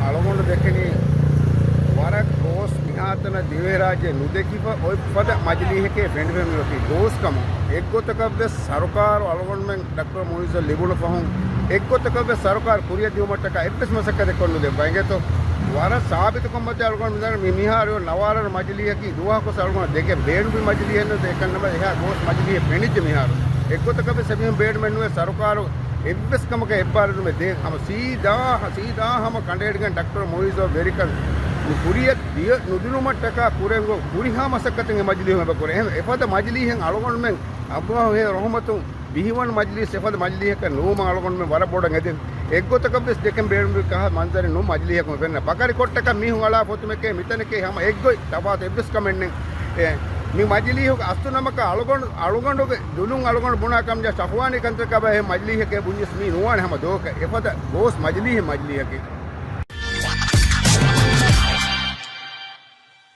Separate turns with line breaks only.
අලගොන්න දෙකෙනි වරක් ගෝස් මිහාතන දිවේරාජ්‍ය නුදෙකිව ඔය පද මජලිහකේ ෆෙන්ඩෙමලකි ගෝස්කම එක්ගොතකබ්ද සරකාර අලගොන්මෙන් ඩක්ටර් මොනිස ලිබුණ පහුන් එක්ගොතකබ්ද සරකාර කුරිය දිවමට්ටක එප්පස් මසකද කොන්නු දෙ බංගෙතෝ වර සාබිත කොම්මත අලගොන් මිදන මිහාරෝ නවාරන මජලිහකි දුවහක සල්ගොන් දෙකේ බේඩුබි මජලිහෙන්න දෙකන්නම එහා ගෝස් මජලිහ පෙනිජ්ජ මිහාරෝ එක්ගොතකබ්ද සබියම් බේඩ් මෙන්නුවේ සරකාර එබ්බස්කමක එබ්බාරදු මේ දේ හම සීදා හම කණ්ඩේඩිගන් ඩක්ටර් මොනිස වෙරිකන් कुरियत दिया नुदिनु मट्टका कुरेंगो कुरिहा मसक्कतें मजली में बकोरे एफद मजली हैं अलगोन में अब्बा हे रहमतु बिहिवन मजली सेफद मजली है का नो अलगोन में वरा बोड़ा गदे एगो तक बस देखें बेड़ में कहा मंजर नो मजली है को फेरना बकरी कोट का मी हुआ फोत में के मितन के हम एगो तबात एबस कमेंट ने मी मजली हो अस्तु नमक अलगोन हो दुलुंग अलगोन बुना कम जा सफवानी कंत्र का है मजली है के बुनिस मी नुआन हम दो के एफद गोस मजली है के